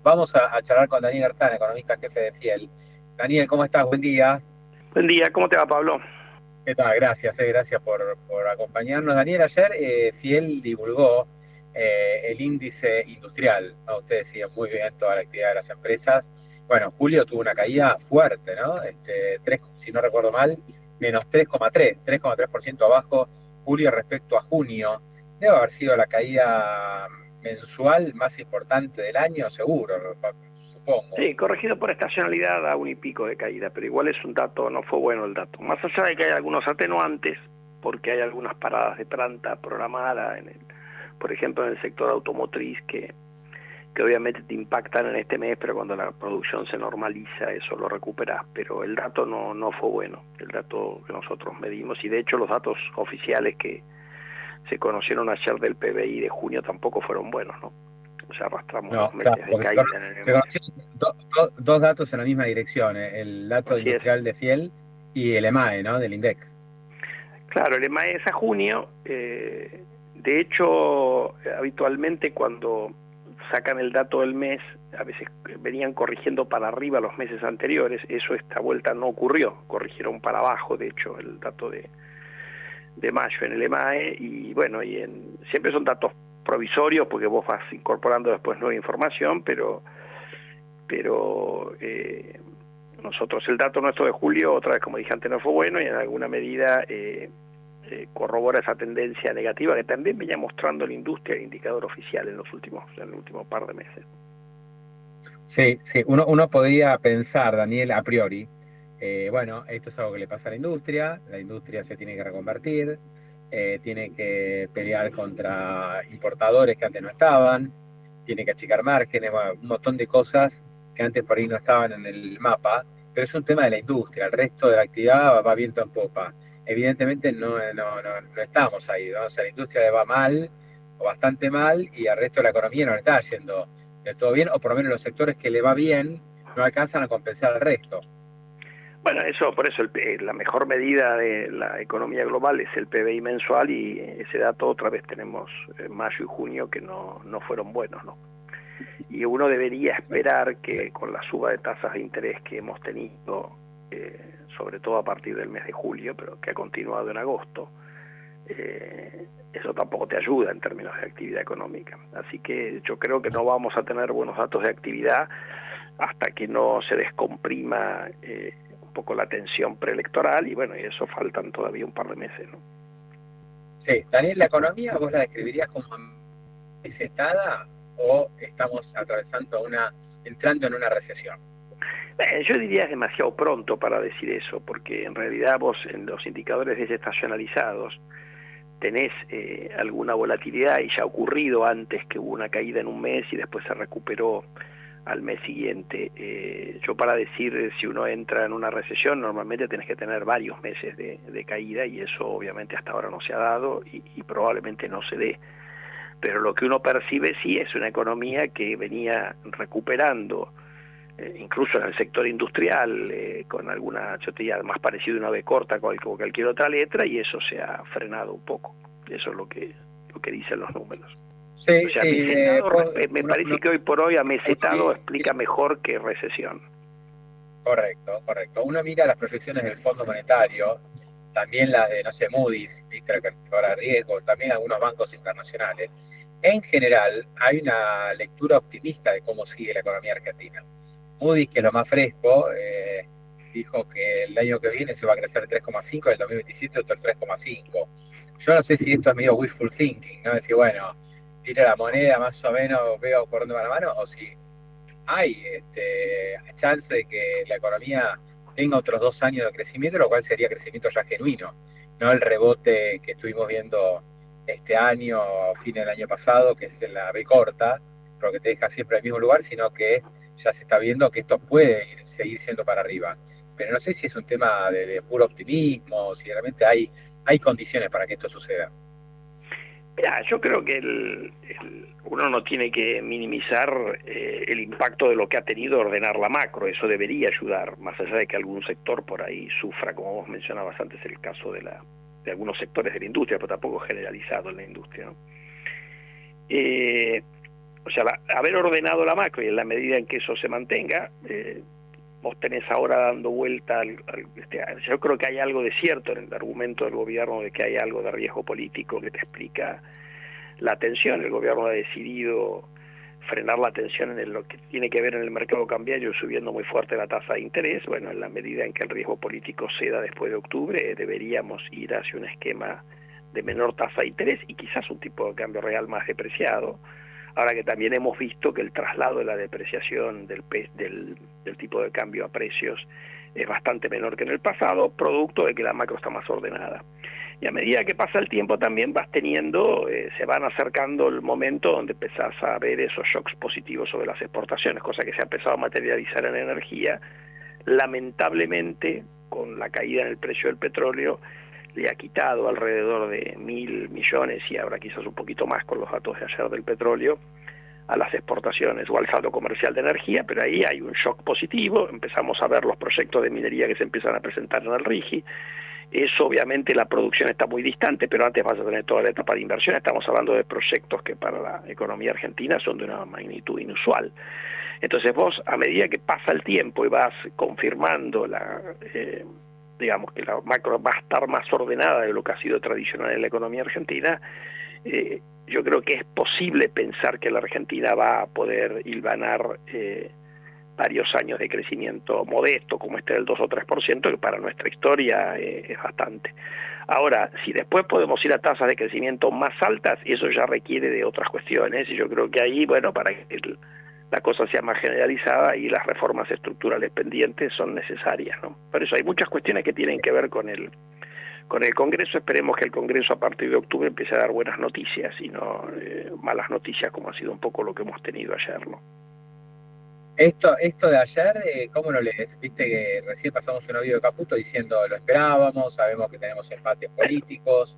Vamos a charlar con Daniel Artana, economista jefe de Fiel. Daniel, ¿cómo estás? Buen día. Buen día, ¿cómo te va, Pablo? ¿Qué tal? Gracias, gracias por acompañarnos. Daniel, ayer Fiel divulgó el índice industrial, ¿no? Ustedes siguen muy bien toda la actividad de las empresas. Bueno, julio tuvo una caída fuerte, ¿no? Si no recuerdo mal, menos 3,3% abajo julio respecto a junio. Debe haber sido la caída mensual más importante del año, seguro, supongo. Sí, corregido por estacionalidad a un y pico de caída, pero igual es un dato, no fue bueno el dato. Más allá de que hay algunos atenuantes, porque hay algunas paradas de planta programadas, por ejemplo, en el sector automotriz, que obviamente te impactan en este mes, pero cuando la producción se normaliza, eso lo recuperás. Pero el dato no fue bueno, el dato que nosotros medimos, y de hecho los datos oficiales que se conocieron ayer del PBI de junio tampoco fueron buenos, ¿no? O sea, arrastramos No, 2 meses claro, de porque caída en el se negocio. conocieron dos datos en la misma dirección, el dato Así es. industrial de Fiel y el EMAE, ¿no? Del INDEC. Claro, el EMAE es a junio. De hecho, habitualmente cuando sacan el dato del mes, a veces venían corrigiendo para arriba los meses anteriores. Eso esta vuelta no ocurrió. Corrigieron para abajo, de hecho, el dato de mayo en el EMAE. Y bueno, siempre son datos provisorios porque vos vas incorporando después nueva información, pero nosotros el dato nuestro de julio, otra vez como dije antes, no fue bueno, y en alguna medida corrobora esa tendencia negativa que también venía mostrando la industria, el indicador oficial en el último par de meses. Sí, sí, uno podría pensar, Daniel, a priori, bueno, esto es algo que le pasa a la industria se tiene que reconvertir, tiene que pelear contra importadores que antes no estaban, tiene que achicar márgenes, bueno, un montón de cosas que antes por ahí no estaban en el mapa, pero es un tema de la industria, el resto de la actividad va viento en popa. Evidentemente no estamos ahí, ¿no? O sea, la industria le va mal o bastante mal y al resto de la economía no le está yendo del todo bien, o por lo menos los sectores que le va bien no alcanzan a compensar al resto. Bueno, por eso la mejor medida de la economía global es el PBI mensual, y ese dato otra vez tenemos mayo y junio que no fueron buenos, ¿no? Y uno debería esperar que con la suba de tasas de interés que hemos tenido, sobre todo a partir del mes de julio, pero que ha continuado en agosto, eso tampoco te ayuda en términos de actividad económica. Así que yo creo que no vamos a tener buenos datos de actividad hasta que no se descomprima un poco la tensión preelectoral, y bueno, y eso faltan todavía un par de meses, ¿no? Sí, Daniel, ¿la economía vos la describirías como mesetada o estamos entrando en una recesión? Yo diría es demasiado pronto para decir eso, porque en realidad vos en los indicadores desestacionalizados tenés alguna volatilidad, y ya ha ocurrido antes que hubo una caída en un mes y después se recuperó al mes siguiente. Yo para decir si uno entra en una recesión normalmente tenés que tener varios meses de caída, y eso obviamente hasta ahora no se ha dado y probablemente no se dé. Pero lo que uno percibe sí es una economía que venía recuperando, incluso en el sector industrial, con alguna, yo te diría, más parecido a una B corta como cualquier otra letra, y eso se ha frenado un poco. Eso es lo que dicen los números. O Sí, sea, sí, mesetado, me parece que hoy por hoy amesetado sí, explica mejor que recesión. correcto, correcto. Uno mira las proyecciones del Fondo Monetario, también las de, no sé, Moody's, viste, la calificadora de riesgo, también algunos bancos internacionales. En general, hay una lectura optimista de cómo sigue la economía argentina. Moody's, que es lo más fresco, dijo que el año que viene se va a crecer el 3,5, el 2027 otro el 3,5. Yo no sé si esto es medio wishful thinking, ¿no? Decir, bueno, tira la moneda más o menos, veo por dónde va la mano, o si hay chance de que la economía tenga otros 2 años de crecimiento, lo cual sería crecimiento ya genuino, no el rebote que estuvimos viendo este año, fin del año pasado, que es en la B corta, pero que te deja siempre en el mismo lugar, sino que ya se está viendo que esto puede seguir siendo para arriba. Pero no sé si es un tema de puro optimismo, si realmente hay condiciones para que esto suceda. Mirá, yo creo que uno no tiene que minimizar el impacto de lo que ha tenido ordenar la macro. Eso debería ayudar, más allá de que algún sector por ahí sufra, como vos mencionabas antes, el caso de algunos sectores de la industria, pero tampoco generalizado en la industria, ¿no? o sea, haber ordenado la macro y en la medida en que eso se mantenga, vos tenés ahora dando vuelta yo creo que hay algo de cierto en el argumento del gobierno de que hay algo de riesgo político que te explica la tensión. El gobierno ha decidido frenar la tensión en lo que tiene que ver en el mercado cambiario, subiendo muy fuerte la tasa de interés. Bueno, en la medida en que el riesgo político ceda después de octubre, deberíamos ir hacia un esquema de menor tasa de interés y quizás un tipo de cambio real más depreciado. Ahora que también hemos visto que el traslado de la depreciación del tipo de cambio a precios es bastante menor que en el pasado, producto de que la macro está más ordenada. Y a medida que pasa el tiempo también vas teniendo, se van acercando el momento donde empezás a ver esos shocks positivos sobre las exportaciones, cosa que se ha empezado a materializar en energía. Lamentablemente, con la caída en el precio del petróleo, le ha quitado alrededor de 1.000 millones, y ahora quizás un poquito más con los datos de ayer del petróleo, a las exportaciones o al saldo comercial de energía, pero ahí hay un shock positivo. Empezamos a ver los proyectos de minería que se empiezan a presentar en el RIGI. Eso obviamente la producción está muy distante, pero antes vas a tener toda la etapa de inversión. Estamos hablando de proyectos que para la economía argentina son de una magnitud inusual. Entonces vos, a medida que pasa el tiempo y vas confirmando digamos que la macro va a estar más ordenada de lo que ha sido tradicional en la economía argentina, yo creo que es posible pensar que la Argentina va a poder hilvanar varios años de crecimiento modesto, como este del 2 o 3%, que para nuestra historia es bastante. Ahora, si después podemos ir a tasas de crecimiento más altas, eso ya requiere de otras cuestiones, y yo creo que ahí, bueno, para que la cosa sea más generalizada y las reformas estructurales pendientes son necesarias, ¿no? Por eso hay muchas cuestiones que tienen que ver con el Congreso. Esperemos que el Congreso a partir de octubre empiece a dar buenas noticias y no malas noticias, como ha sido un poco lo que hemos tenido ayer, ¿no? Esto de ayer, ¿cómo lo lees? Viste que recién pasamos un audio de Caputo diciendo lo esperábamos, sabemos que tenemos empates políticos,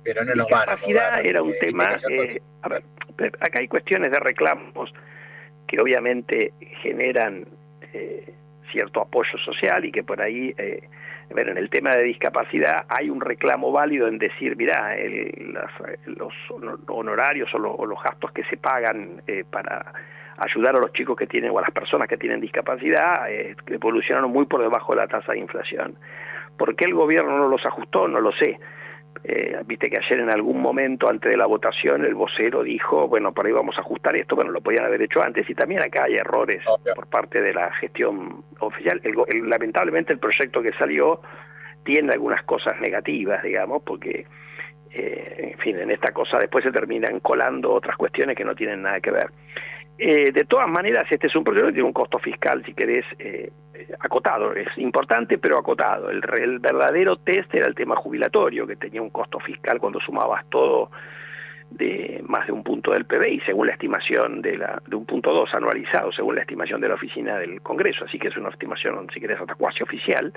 pero no nos van a mover. Discapacidad era un tema, a ver, acá hay cuestiones de reclamos que obviamente generan cierto apoyo social y que por ahí, en el tema de discapacidad hay un reclamo válido en decir, mirá, los honorarios o los gastos que se pagan para ayudar a los chicos que tienen o a las personas que tienen discapacidad evolucionaron muy por debajo de la tasa de inflación. ¿Por qué el gobierno no los ajustó? No lo sé. Viste que ayer en algún momento antes de la votación el vocero dijo, bueno, por ahí vamos a ajustar esto. Bueno, lo podían haber hecho antes, y también acá hay errores por parte de la gestión oficial. Lamentablemente el proyecto que salió tiene algunas cosas negativas, digamos, porque en fin, en esta cosa después se terminan colando otras cuestiones que no tienen nada que ver. De todas maneras, este es un proyecto que tiene un costo fiscal, si querés, acotado. Es importante, pero acotado. El verdadero test era el tema jubilatorio, que tenía un costo fiscal cuando sumabas todo de más de un punto del PBI, según la estimación de 1.2 anualizado, según la estimación de la oficina del Congreso. Así que es una estimación, si querés, hasta cuasi oficial.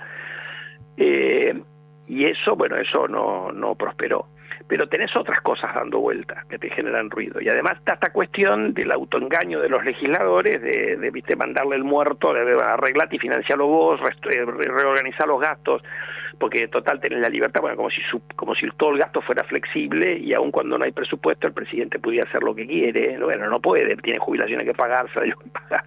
Y eso, bueno, eso no prosperó. Pero tenés otras cosas dando vueltas que te generan ruido. Y además está esta cuestión del autoengaño de los legisladores, de viste, mandarle el muerto, de arreglate y financiarlo vos, reorganizar los gastos, porque total tenés la libertad, bueno, como si todo el gasto fuera flexible, y aun cuando no hay presupuesto el presidente pudiera hacer lo que quiere. Bueno, no puede, tiene jubilaciones que pagar, salarios que pagar.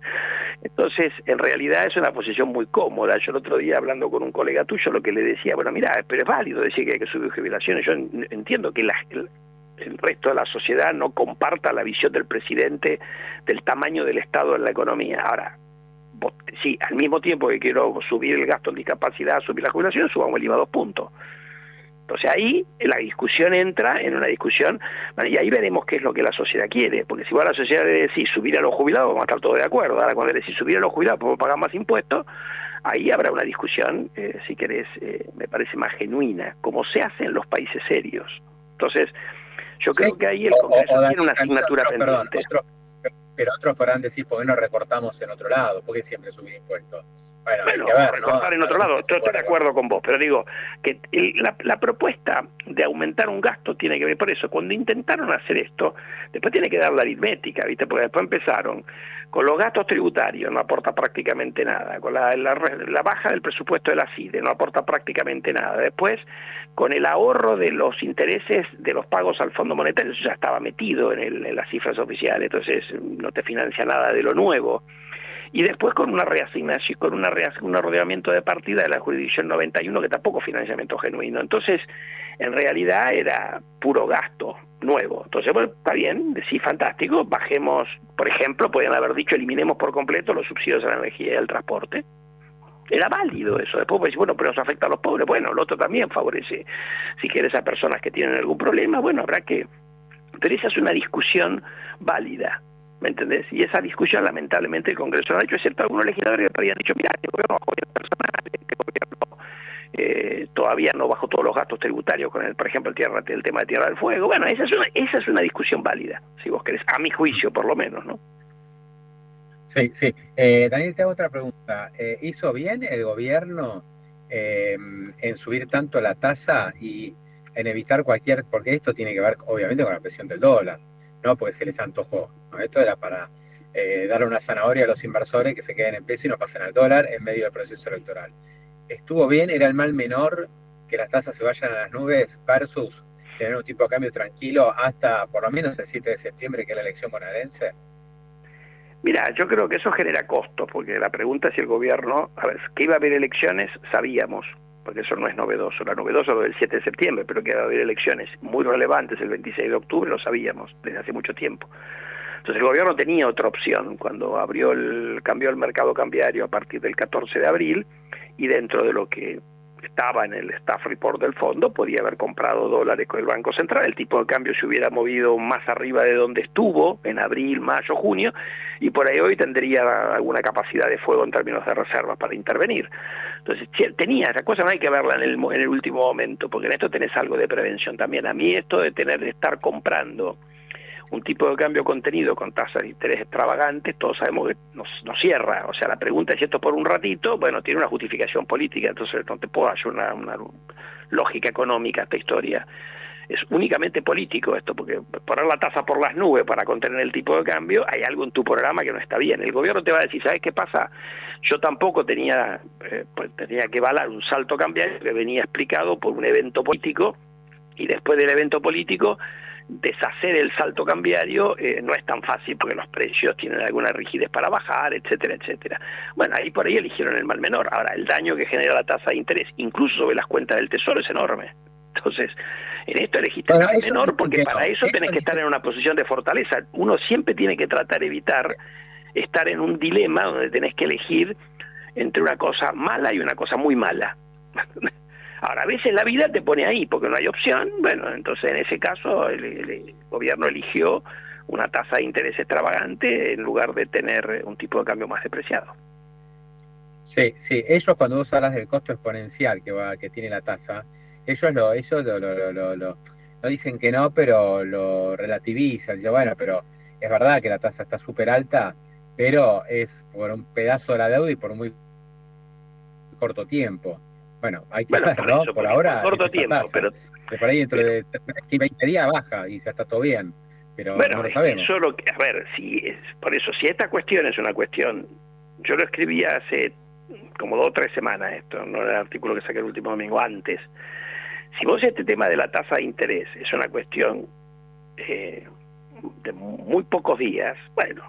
Entonces, en realidad es una posición muy cómoda. Yo el otro día, hablando con un colega tuyo, lo que le decía, bueno, mira, pero es válido decir que hay que subir jubilaciones. Yo entiendo que el resto de la sociedad no comparta la visión del presidente del tamaño del Estado en la economía. Ahora, sí, al mismo tiempo que quiero subir el gasto en discapacidad, subir la jubilación, subamos el IVA 2 puntos. Entonces ahí la discusión entra en una discusión, bueno, y ahí veremos qué es lo que la sociedad quiere, porque si vos a la sociedad le decís subir a los jubilados, vamos a estar todos de acuerdo. Ahora cuando le decís subir a los jubilados podemos pagar más impuestos, ahí habrá una discusión, si querés, me parece más genuina, como se hace en los países serios. Entonces, yo creo que ahí el Congreso tiene una asignatura pendiente. Pero otros podrán decir, ¿por qué no recortamos en otro lado? ¿Por qué siempre subir impuestos? Bueno, hay Bueno, que ver, recortar en otro lado, estoy de acuerdo con vos, pero digo que la propuesta de aumentar un gasto tiene que ver, por eso, cuando intentaron hacer esto, después tiene que dar la aritmética, ¿viste? Porque después empezaron con los gastos tributarios, no aporta prácticamente nada, con la baja del presupuesto de la CIDE, no aporta prácticamente nada, después con el ahorro de los intereses de los pagos al Fondo Monetario, eso ya estaba metido en las cifras oficiales, entonces no te financia nada de lo nuevo. Y después con una reasignación, un rodeamiento de partida de la jurisdicción 91, que tampoco es financiamiento genuino. Entonces, en realidad era puro gasto nuevo. Entonces, bueno, está bien, sí, fantástico, bajemos, por ejemplo, podrían haber dicho, eliminemos por completo los subsidios a la energía y al transporte. Era válido eso. Después pues, bueno, pero nos afecta a los pobres. Bueno, el otro también favorece, si quieres, a personas que tienen algún problema, bueno, habrá que... Pero esa es una discusión válida. ¿Me entendés? Y esa discusión, lamentablemente, el Congreso no ha hecho, excepto algunos legisladores que habían dicho, mira, este gobierno bajó el personal, este gobierno todavía no bajó todos los gastos tributarios con, por ejemplo, el tema de Tierra del Fuego. Bueno, esa es una discusión válida, si vos querés, a mi juicio, por lo menos, ¿no? Sí, sí. Daniel, te hago otra pregunta. ¿Hizo bien el gobierno en subir tanto la tasa y en evitar porque esto tiene que ver, obviamente, con la presión del dólar, ¿no? Porque se les antojó, ¿no? Esto era para darle una zanahoria a los inversores que se queden en peso y no pasen al dólar en medio del proceso electoral. ¿Estuvo bien? ¿Era el mal menor que las tasas se vayan a las nubes versus tener un tipo de cambio tranquilo hasta por lo menos el 7 de septiembre, que es la elección bonaerense? Mira, yo creo que eso genera costos, porque la pregunta es si el gobierno, a ver, que iba a haber elecciones, sabíamos, porque eso no es novedoso, la novedosa lo del 7 de septiembre, pero que iba a haber elecciones muy relevantes el 26 de octubre, lo sabíamos desde hace mucho tiempo. Entonces el gobierno tenía otra opción cuando cambió el mercado cambiario a partir del 14 de abril, y dentro de lo que estaba en el staff report del fondo, podía haber comprado dólares con el Banco Central, el tipo de cambio se hubiera movido más arriba de donde estuvo en abril, mayo, junio, y por ahí hoy tendría alguna capacidad de fuego en términos de reservas para intervenir. Entonces tenía esa cosa, no hay que verla en el último momento, porque en esto tenés algo de prevención también. A mí esto de estar comprando un tipo de cambio contenido con tasas de interés extravagantes, todos sabemos que nos cierra. O sea, la pregunta es si esto por un ratito, bueno, tiene una justificación política, entonces no te puedo hacer una lógica económica a esta historia. Es únicamente político esto, porque poner la tasa por las nubes para contener el tipo de cambio, hay algo en tu programa que no está bien. El gobierno te va a decir, ¿sabes qué pasa? Yo tampoco tenía que avalar un salto cambiario que venía explicado por un evento político, y después del evento político deshacer el salto cambiario no es tan fácil porque los precios tienen alguna rigidez para bajar, etcétera, etcétera. Bueno, ahí por ahí eligieron el mal menor. Ahora, el daño que genera la tasa de interés, incluso sobre las cuentas del Tesoro, es enorme. Entonces, en esto elegiste el mal menor porque para eso tenés que estar en una posición de fortaleza. Uno siempre tiene que tratar de evitar estar en un dilema donde tenés que elegir entre una cosa mala y una cosa muy mala. Ahora, a veces la vida te pone ahí porque no hay opción. Bueno, entonces en ese caso el gobierno eligió una tasa de interés extravagante en lugar de tener un tipo de cambio más depreciado. Sí, sí. Ellos, cuando vos hablas del costo exponencial que tiene la tasa, ellos no dicen que no, pero lo relativizan. Dicen, bueno, pero es verdad que la tasa está súper alta, pero es por un pedazo de la deuda y por muy corto tiempo. Bueno, hay que ver, ¿no? Por ahora, por corto tiempo, tasa. pero Por ahí dentro de 20 días baja y ya está todo bien, pero bueno, no lo sabemos. eso lo que, a ver, por eso, si esta cuestión es una cuestión, yo lo escribí hace como 2 o 3 semanas esto, no era el artículo que saqué el último domingo, antes. Si vos este tema de la tasa de interés es una cuestión de muy pocos días, bueno,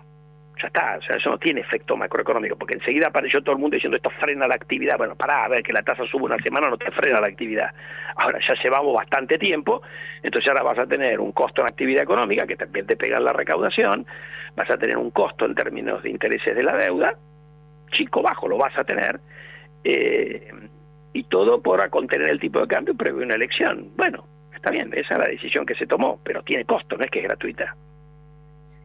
ya está, o sea, eso no tiene efecto macroeconómico, porque enseguida apareció todo el mundo diciendo esto frena la actividad. Bueno, pará, a ver, que la tasa sube una semana no te frena la actividad. Ahora ya llevamos bastante tiempo, entonces ahora vas a tener un costo en actividad económica que también te pega en la recaudación, vas a tener un costo en términos de intereses de la deuda, chico bajo lo vas a tener, y todo por contener el tipo de cambio previo a una elección. Bueno, está bien, esa es la decisión que se tomó, pero tiene costo, no es que es gratuita.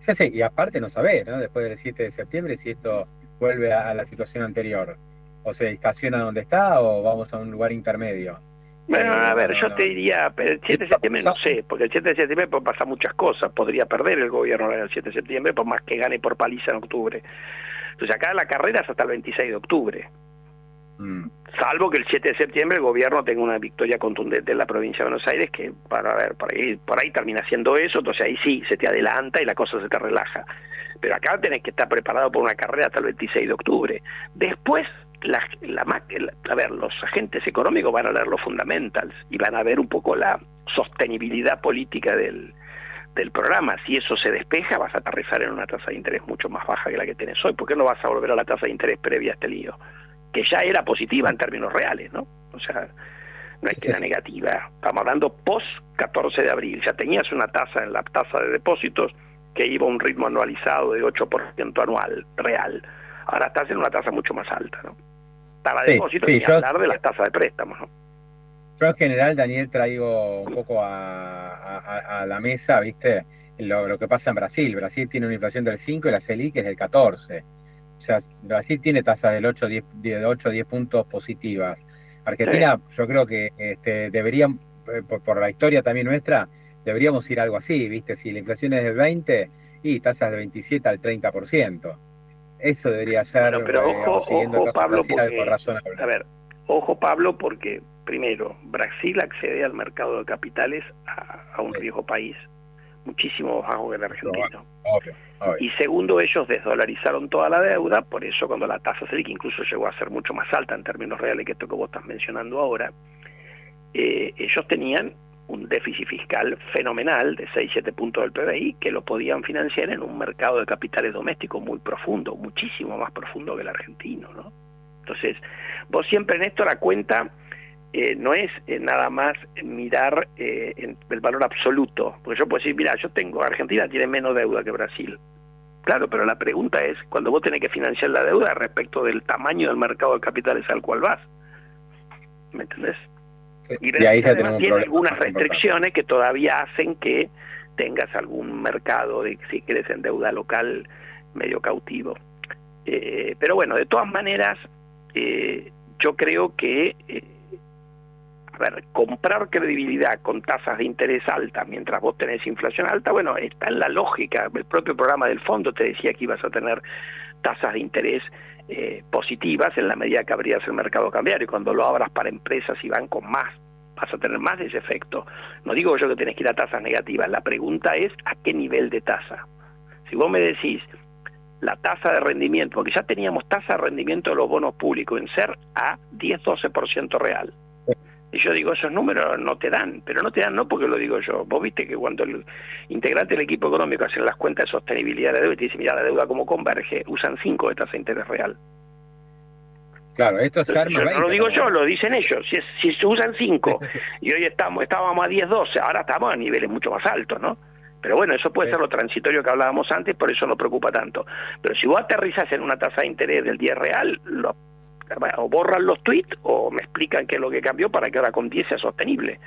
Sí, sí, y aparte no sabés, ¿no? Después del 7 de septiembre si esto vuelve a la situación anterior, o se estaciona donde está o vamos a un lugar intermedio. Bueno, a ver, yo te diría, el 7 de septiembre no sé, porque el 7 de septiembre pueden pasar muchas cosas, podría perder el gobierno el 7 de septiembre, por más que gane por paliza en octubre. Entonces acá la carrera es hasta el 26 de octubre. Salvo que el 7 de septiembre el gobierno tenga una victoria contundente en la provincia de Buenos Aires, que por ahí termina haciendo eso, entonces ahí sí se te adelanta y la cosa se te relaja. Pero acá tenés que estar preparado por una carrera hasta el 26 de octubre. Después, los agentes económicos van a leer los fundamentals y van a ver un poco la sostenibilidad política del programa. Si eso se despeja, vas a aterrizar en una tasa de interés mucho más baja que la que tenés hoy. ¿Por qué no vas a volver a la tasa de interés previa a este lío? Que ya era positiva en términos reales, ¿no? O sea, no es que era negativa. Estamos hablando post 14 de abril. Ya tenías una tasa en la tasa de depósitos que iba a un ritmo anualizado de 8% anual, real. Ahora estás en una tasa mucho más alta, ¿no? Para depósitos y hablar de las tasas de préstamos, ¿no? Yo en general, Daniel, traigo un poco a la mesa, ¿viste? Lo que pasa en Brasil. Brasil tiene una inflación del 5 y la Selic es del 14. O sea, Brasil tiene tasas del 8-10 puntos positivas. Argentina, sí. Yo creo que deberían, por la historia también nuestra, deberíamos ir algo así, ¿viste? Si la inflación es del 20 y tasas del 27 al 30%. Eso debería ser, bueno, pero ojo Pablo, Brasil, porque, algo razonable. A ver, ojo Pablo, porque primero, Brasil accede al mercado de capitales a un riesgo país muchísimo más bajo que el argentino. Obvio. Y segundo, ellos desdolarizaron toda la deuda, por eso cuando la tasa Selic incluso llegó a ser mucho más alta en términos reales que esto que vos estás mencionando ahora, ellos tenían un déficit fiscal fenomenal de 6-7 puntos del PBI que lo podían financiar en un mercado de capitales domésticos muy profundo, muchísimo más profundo que el argentino, ¿no? Entonces, vos siempre en esto la cuenta no es nada más mirar el valor absoluto, porque yo puedo decir, mira, Argentina tiene menos deuda que Brasil. Claro, pero la pregunta es, cuando vos tenés que financiar la deuda respecto del tamaño del mercado de capitales al cual vas, ¿me entendés? Y ahí ya tenemos tiene algunas restricciones que todavía hacen que tengas algún mercado, si querés, en deuda local medio cautivo. Pero bueno, de todas maneras, yo creo que comprar credibilidad con tasas de interés altas mientras vos tenés inflación alta, bueno, está en la lógica. El propio programa del fondo te decía que ibas a tener tasas de interés positivas en la medida que abrías el mercado cambiario. Y cuando lo abras para empresas y bancos más, vas a tener más de ese efecto. No digo yo que tenés que ir a tasas negativas, la pregunta es ¿a qué nivel de tasa? Si vos me decís la tasa de rendimiento, porque ya teníamos tasa de rendimiento de los bonos públicos en ser a 10-12% real. Y yo digo, esos números no te dan, pero no te dan no porque lo digo yo. Vos viste que cuando el integrante del equipo económico hacen las cuentas de sostenibilidad de deuda y te dice, mira, la deuda como converge, usan 5 de tasa de interés real. Claro, esto se arma. No lo digo yo, lo dicen ellos. Si se usan 5 y hoy estábamos a 10-12, ahora estamos a niveles mucho más altos, ¿no? Pero bueno, eso puede ser lo transitorio que hablábamos antes, por eso no preocupa tanto. Pero si vos aterrizás en una tasa de interés del 10 real, o borran los tweets o me explican qué es lo que cambió para que ahora con 10 sea sostenible.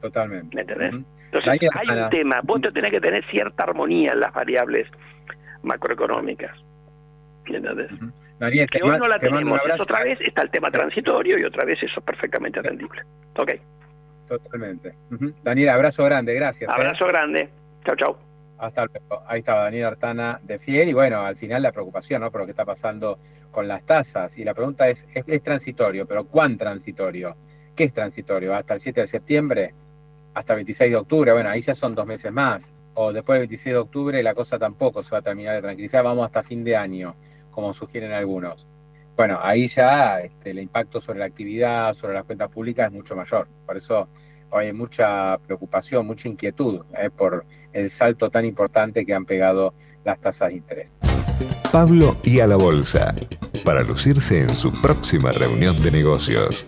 Totalmente. ¿Me entendés? Entonces, hay un tema. Vos te tenés que tener cierta armonía en las variables macroeconómicas. ¿Me entendés? Daniel, que hoy no la tenemos. Otra vez está el tema transitorio y otra vez eso es perfectamente atendible. Ok. Totalmente. Daniel, abrazo grande, gracias. Abrazo grande. Chau, chau. Hasta luego. Ahí estaba Daniel Artana de Fiel y bueno, al final la preocupación, ¿no? Por lo que está pasando con las tasas. Y la pregunta es transitorio, pero ¿cuán transitorio? ¿Qué es transitorio? ¿Hasta el 7 de septiembre? ¿Hasta el 26 de octubre? Bueno, ahí ya son 2 meses más. O después del 26 de octubre la cosa tampoco se va a terminar de tranquilizar. Vamos hasta fin de año, como sugieren algunos. Bueno, ahí ya el impacto sobre la actividad, sobre las cuentas públicas es mucho mayor. Por eso hay mucha preocupación, mucha inquietud por el salto tan importante que han pegado las tasas de interés. Pablo y a la bolsa, para lucirse en su próxima reunión de negocios.